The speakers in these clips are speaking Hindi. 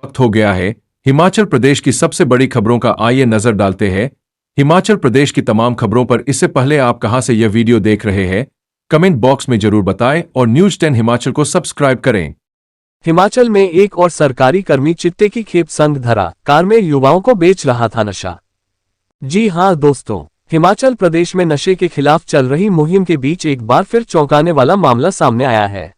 वक्त हो गया है हिमाचल प्रदेश की सबसे बड़ी खबरों का। आइए नजर डालते हैं हिमाचल प्रदेश की तमाम खबरों पर। इससे पहले आप कहां से यह वीडियो देख रहे हैं, कमेंट बॉक्स में जरूर बताएं और न्यूज 10 हिमाचल को सब्सक्राइब करें। हिमाचल में एक और सरकारी कर्मी चिट्टे की खेप संग धरा, कार में युवाओं को बेच रहा था नशा। जी हां दोस्तों, हिमाचल प्रदेश में नशे के खिलाफ चल रही मुहिम के बीच एक बार फिर चौंकाने वाला मामला सामने आया है।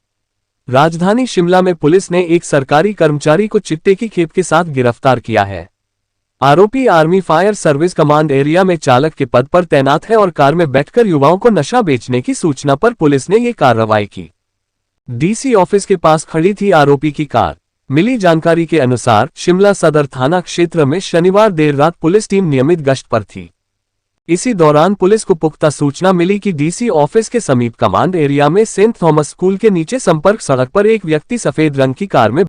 राजधानी शिमला में पुलिस ने एक सरकारी कर्मचारी को चिट्टे की खेप के साथ गिरफ्तार किया है। आरोपी army fire service command area में चालक के पद पर तैनात है और कार में बैठकर युवाओं को नशा बेचने की सूचना पर पुलिस ने ये कार्रवाई की। डीसी ऑफिस के पास खड़ी थी आरोपी की कार। मिली जानकारी के अनुसार शिमला सदर थाना क्षेत्र में शनिवार देर रात पुलिस टीम नियमित गश्त पर थी। इसी दौरान पुलिस को पुख्ता सूचना मिली कि डीसी ऑफिस के समीप कमांड एरिया में सेंट थॉमस स्कूल के नीचे संपर्क सड़क पर एक व्यक्ति सफेद रंग की कार में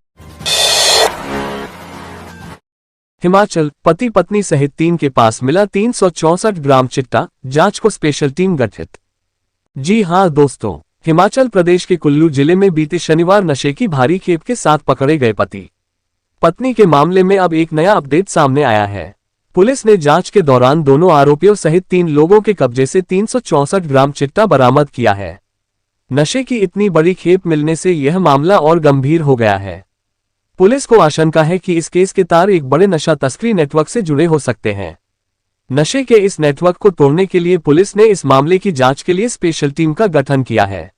हिमाचल पति पत्नी सहित 3 के पास मिला 364 ग्राम चिट्टा, जांच को स्पेशल टीम गठित। जी हां दोस्तों, हिमाचल प्रदेश के कुल्लू जिले में बीते शनिवार नशे की भारी खेप के साथ पकड़े गए पति पत्नी के मामले में अब एक नया अपडेट सामने आया है। पुलिस ने जांच के दौरान दोनों आरोपियों सहित 3 लोगों के कब्जे से 364 ग्राम चिट्टा बरामद किया है। नशे की इतनी बड़ी खेप मिलने से यह मामला और गंभीर हो गया है। पुलिस को आशंका है कि इस केस के तार एक बड़े नशा तस्करी नेटवर्क से जुड़े हो सकते हैं। नशे के इस नेटवर्क को तोड़ने के लिए पुलिस ने इस मामले की जांच के लिए स्पेशल टीम का गठन किया है।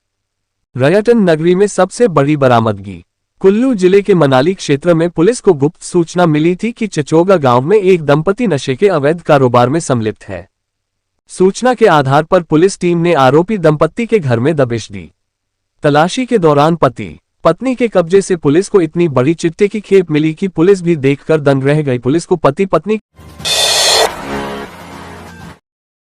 पर्यटन नगरी में सबसे बड़ी बरामदगी। कुल्लू जिले के मनाली क्षेत्र में पुलिस को गुप्त सूचना मिली थी कि चचोगा गांव में एक दंपति नशे के अवैध कारोबार में संलिप्त है। सूचना के आधार पर पुलिस टीम ने आरोपी दंपत्ति के घर में दबिश दी। तलाशी के दौरान पति पत्नी के कब्जे से पुलिस को इतनी बड़ी चिट्टे की खेप मिली कि पुलिस भी देखकर दंग रह गई। पुलिस को पति पत्नी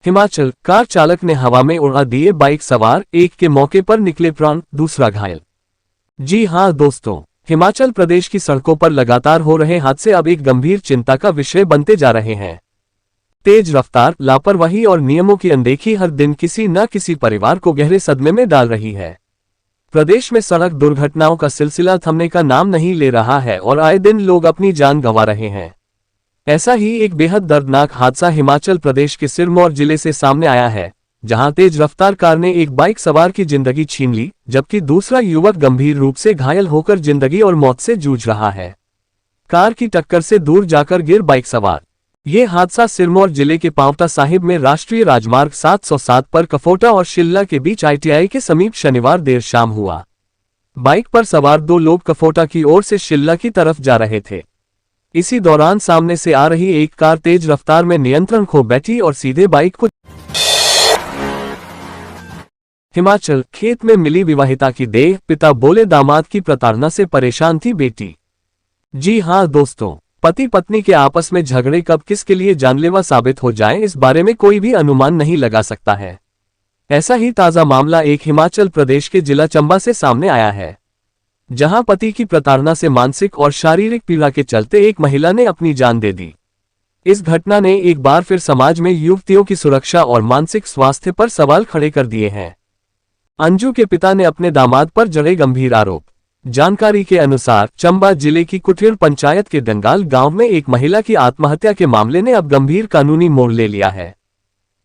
हिमाचल कार चालक ने हवा में उड़ा दिए बाइक सवार, एक के मौके पर निकले प्राण, दूसरा घायल। जी हां दोस्तों, हिमाचल प्रदेश की सड़कों पर लगातार हो रहे हादसे अब एक गंभीर चिंता का विषय बनते जा रहे हैं। तेज रफ्तार, लापरवाही और नियमों की अनदेखी हर दिन किसी न किसी परिवार को गहरे सदमे में डाल रही है। प्रदेश में सड़क दुर्घटनाओं का सिलसिला थमने का नाम नहीं ले रहा है और आए दिन लोग अपनी जान गंवा रहे हैं। ऐसा ही एक बेहद दर्दनाक हादसा हिमाचल प्रदेश के सिरमौर जिले से सामने आया है, जहां तेज रफ्तार कार ने एक बाइक सवार की जिंदगी छीन ली, जबकि दूसरा युवक गंभीर रूप से घायल होकर जिंदगी और मौत से जूझ रहा है। कार की टक्कर से दूर जाकर गिर बाइक सवार। ये हादसा सिरमौर जिले के पांवटा साहिब में राष्ट्रीय राजमार्ग 707 पर कफोटा और शिल्ला के बीच ITI के समीप शनिवार देर शाम हुआ। बाइक पर सवार 2 लोग कफोटा की ओर से शिल्ला की तरफ जा रहे थे। इसी दौरान सामने से आ रही एक कार तेज रफ्तार में नियंत्रण खो बैठी और सीधे बाइक को हिमाचल खेत में मिली विवाहिता की देह, पिता बोले दामाद की प्रताड़ना से परेशान थी बेटी। जी हां दोस्तों, पति पत्नी के आपस में झगड़े कब किसके लिए जानलेवा साबित हो जाएं, इस बारे में कोई भी अनुमान नहीं लगा सकता है। ऐसा ही ताजा मामला एक हिमाचल प्रदेश के जिला चंबा से सामने आया है, जहां पति की प्रताड़ना से मानसिक और शारीरिक पीड़ा के चलते एक महिला ने अपनी जान दे दी। इस घटना ने एक बार फिर समाज में युवतियों की सुरक्षा और मानसिक स्वास्थ्य पर सवाल खड़े कर दिए हैं। अंजू के पिता ने अपने दामाद पर जड़े गंभीर आरोप। जानकारी के अनुसार चंबा जिले की कुठेड़ पंचायत के डंगाल गांव में एक महिला की आत्महत्या के मामले ने अब गंभीर कानूनी मोड़ ले लिया है।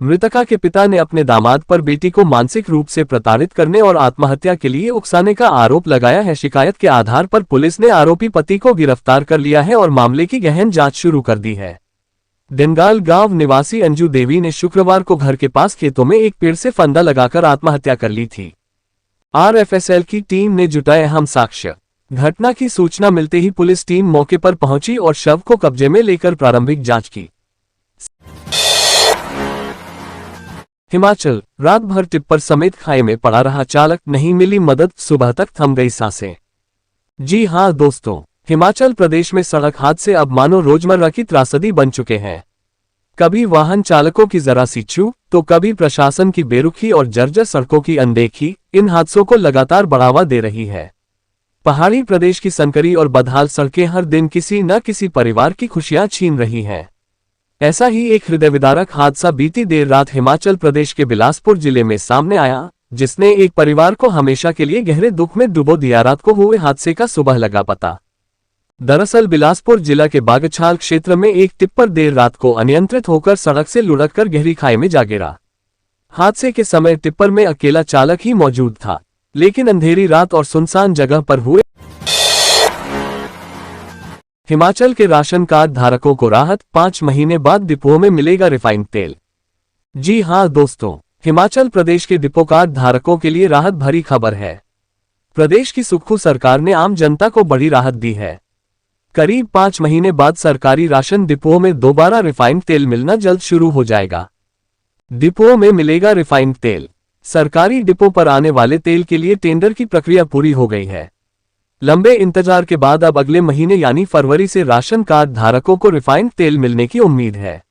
मृतका के पिता ने अपने दामाद पर बेटी को मानसिक रूप से प्रताड़ित करने और आत्महत्या के लिए उकसाने का आरोप लगाया है। शिकायत के आधार पर पुलिस ने आरोपी पति को गिरफ्तार कर लिया है और मामले की गहन जांच शुरू कर दी है। डंगाल गांव निवासी अंजू देवी ने शुक्रवार को घर के पास खेतों में एक पेड़ से फंदा लगाकर आत्महत्या कर ली थी। RFSL की टीम ने जुटाए अहम साक्ष्य। घटना की सूचना मिलते ही पुलिस टीम मौके पर पहुंची और शव को कब्जे में लेकर प्रारंभिक जांच की। हिमाचल रात भर टिप्पर समेत खाई में पड़ा रहा चालक, नहीं मिली मदद, सुबह तक थम गई सांसें। जी हां दोस्तों, हिमाचल प्रदेश में सड़क हादसे अब मानो रोजमर्रा की त्रासदी बन चुके हैं। कभी वाहन चालकों की जरा सी चूक, तो कभी प्रशासन की बेरुखी और जर्जर सड़कों की अनदेखी इन हादसों को लगातार बढ़ावा दे रही है। पहाड़ी प्रदेश की संकरी और बदहाल सड़कें हर दिन किसी न किसी परिवार की खुशियां छीन रही हैं। ऐसा ही एक हृदयविदारक हादसा बीती देर रात हिमाचल प्रदेश के बिलासपुर जिले में सामने आया, जिसने एक परिवार को हमेशा के लिए गहरे दुख में डुबो दिया। रात को हुए हादसे का सुबह लगा पता। दरअसल बिलासपुर जिला के बागछाल क्षेत्र में एक टिप्पर देर रात को अनियंत्रित होकर सड़क से लुढ़ककर गहरी खाई में जा गिरा। हादसे के समय टिप्पर में अकेला चालक ही मौजूद था, लेकिन अंधेरी रात और सुनसान जगह पर हुए। हिमाचल के राशन कार्ड धारकों को राहत, 5 महीने बाद डिपोओं में मिलेगा रिफाइंड तेल। जी हां दोस्तों, हिमाचल प्रदेश के डिपो कार्ड धारकों के लिए राहत भरी खबर है। प्रदेश की सुक्खू सरकार ने आम जनता को बड़ी राहत दी है। करीब 5 महीने बाद सरकारी राशन डिपोओं में दोबारा रिफाइंड तेल मिलना जल्द शुरू हो जाएगा। डिपोओं में मिलेगा रिफाइंड तेल। सरकारी डिपो पर आने वाले तेल के लिए टेंडर की प्रक्रिया पूरी हो गई है। लंबे इंतजार के बाद अब अगले महीने यानी फरवरी से राशन कार्ड धारकों को रिफाइंड तेल मिलने की उम्मीद है।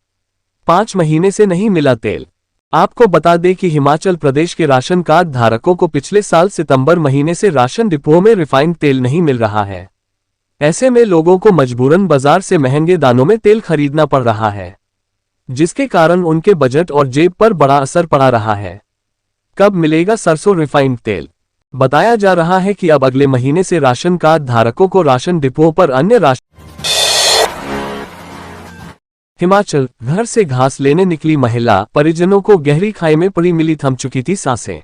5 महीने से नहीं मिला तेल। आपको बता दें कि हिमाचल प्रदेश के राशन कार्ड धारकों को पिछले साल सितंबर महीने से राशन डिपोओं में रिफाइंड तेल नहीं मिल रहा है। ऐसे में लोगों को मजबूरन बाजार से महंगे दामों में तेल खरीदना पड़ रहा है, जिसके कारण उनके बजट और जेब पर बड़ा असर पड़ा रहा है। कब मिलेगा सरसों रिफाइंड तेल? बताया जा रहा है कि अब अगले महीने से राशन कार्ड धारकों को राशन डिपोओं पर अन्य राशन। हिमाचल, घर से घास लेने निकली महिला, परिजनों को गहरी खाई में पड़ी मिली थम चुकी थी सांसें।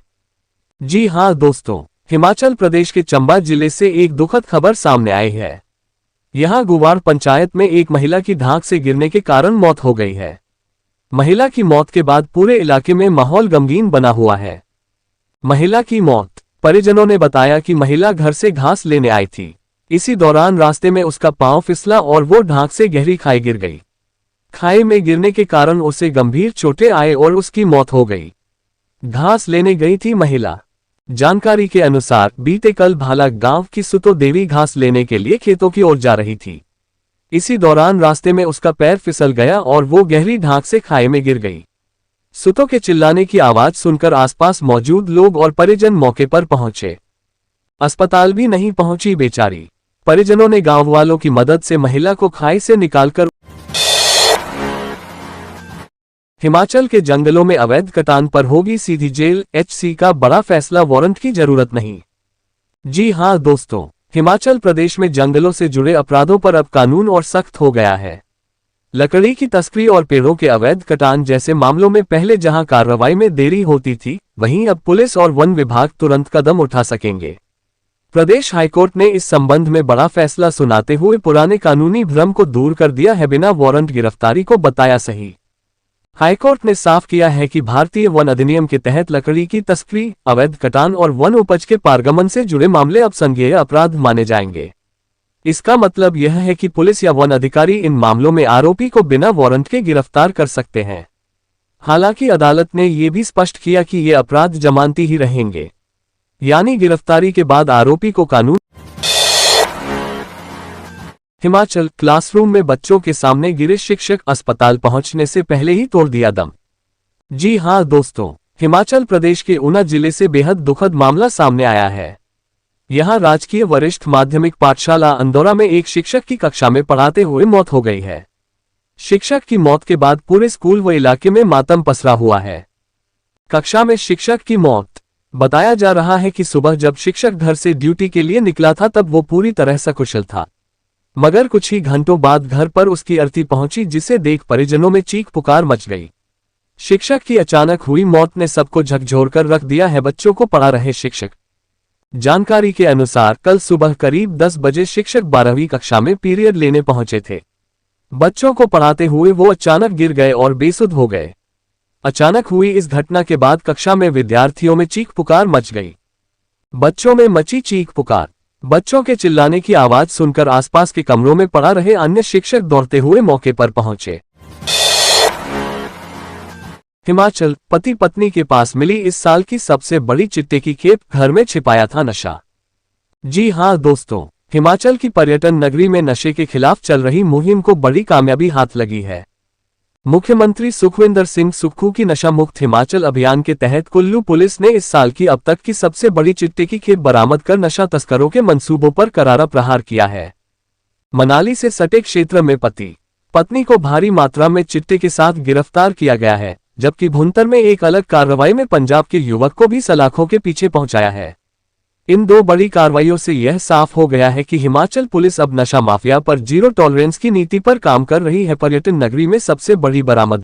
जी हां दोस्तों, हिमाचल प्रदेश के चंबा जिले से एक दुखद खबर सामने आई है। यहां गुवाड़ पंचायत में एक महिला की ढांक से गिरने के कारण मौत हो गई है। महिला की मौत के बाद पूरे इलाके में माहौल गमगीन बना हुआ है। महिला की मौत, परिजनों ने बताया कि महिला घर से घास लेने आई थी। इसी दौरान रास्ते में उसका पांव फिसला और वो ढांक से गहरी खाई गिर गई। खाई में गिरने के कारण उसे गंभीर चोटें आए और उसकी मौत हो गई। घास लेने गई थी महिला। जानकारी के अनुसार बीते कल भाला गांव की सुतो देवी घास लेने के लिए खेतों की ओर जा रही थी। इसी दौरान रास्ते में उसका पैर फिसल गया और वो गहरी ढांक से खाई में गिर गई। सुतो के चिल्लाने की आवाज सुनकर आसपास मौजूद लोग और परिजन मौके पर पहुंचे। अस्पताल भी नहीं पहुंची बेचारी। परिजनों ने गांव वालों की मदद से महिला को खाई से निकालकर। हिमाचल के जंगलों में अवैध कटान पर होगी सीधी जेल, एचसी का बड़ा फैसला, वारंट की जरूरत नहीं। जी हां दोस्तों, हिमाचल प्रदेश में जंगलों से जुड़े अपराधों पर अब कानून और सख्त हो गया है। लकड़ी की तस्करी और पेड़ों के अवैध कटान जैसे मामलों में पहले जहां कार्रवाई में देरी होती थी, वहीं अब पुलिस और वन विभाग तुरंत कदम उठा सकेंगे। प्रदेश हाईकोर्ट ने इस संबंध में बड़ा फैसला सुनाते हुए पुराने कानूनी भ्रम को दूर कर दिया है। बिना वारंट गिरफ्तारी को बताया सही। हाईकोर्ट ने साफ किया है कि भारतीय वन अधिनियम के तहत लकड़ी की तस्करी, अवैध कटान और वन उपज के पारगमन से जुड़े मामले अब संज्ञेय अपराध माने जाएंगे। इसका मतलब यह है कि पुलिस या वन अधिकारी इन मामलों में आरोपी को बिना वारंट के गिरफ्तार कर सकते हैं। हालांकि अदालत ने यह भी स्पष्ट किया कि ये अपराध जमानती ही रहेंगे, यानी गिरफ्तारी के बाद आरोपी को कानून। हिमाचल, क्लासरूम में बच्चों के सामने गिरे शिक्षक, अस्पताल पहुंचने से पहले ही तोड़ दिया दम। जी हां दोस्तों, हिमाचल प्रदेश के ऊना जिले से बेहद दुखद मामला सामने आया है। यहां राजकीय वरिष्ठ माध्यमिक पाठशाला अंदौरा में एक शिक्षक की कक्षा में पढ़ाते हुए मौत हो गई है। शिक्षक की मौत के बाद पूरे स्कूल व इलाके में मातम पसरा हुआ है। कक्षा में शिक्षक की मौत। बताया जा रहा है कि सुबह जब शिक्षक घर से ड्यूटी के लिए निकला था तब वो पूरी तरह सकुशल था, मगर कुछ ही घंटों बाद घर पर उसकी अर्थी पहुंची, जिसे देख परिजनों में चीख पुकार मच गई। शिक्षक की अचानक हुई मौत ने सबको झकझोरकर रख दिया है। बच्चों को पढ़ा रहे शिक्षक। जानकारी के अनुसार कल सुबह करीब 10 बजे शिक्षक 12वीं कक्षा में पीरियड लेने पहुंचे थे। बच्चों को पढ़ाते हुए वो अचानक गिर गए और बेसुध हो गए। अचानक हुई इस घटना के बाद कक्षा में विद्यार्थियों में चीख पुकार मच गई। बच्चों में मची चीख पुकार। बच्चों के चिल्लाने की आवाज सुनकर आसपास के कमरों में पढ़ा रहे अन्य शिक्षक दौड़ते हुए मौके पर पहुंचे। हिमाचल, पति पत्नी के पास मिली इस साल की सबसे बड़ी चिट्टे की खेप, घर में छिपाया था नशा। जी हां दोस्तों, हिमाचल की पर्यटन नगरी में नशे के खिलाफ चल रही मुहिम को बड़ी कामयाबी हाथ लगी है। मुख्यमंत्री सुखविंदर सिंह सुक्खू की नशा मुक्त हिमाचल अभियान के तहत कुल्लू पुलिस ने इस साल की अब तक की सबसे बड़ी चिट्टे की खेप बरामद कर नशा तस्करों के मंसूबों पर करारा प्रहार किया है। मनाली से सटे क्षेत्र में पति पत्नी को भारी मात्रा में चिट्टे के साथ गिरफ्तार किया गया है, जबकि भुंतर में एक अलग कार्रवाई में पंजाब के युवक को भी सलाखों के पीछे पहुंचाया है। इन दो बड़ी कार्रवाइयों से यह साफ हो गया है कि हिमाचल पुलिस अब नशा माफिया पर जीरो टॉलरेंस की नीति पर काम कर रही है। पर्यटन नगरी में सबसे बड़ी बरामद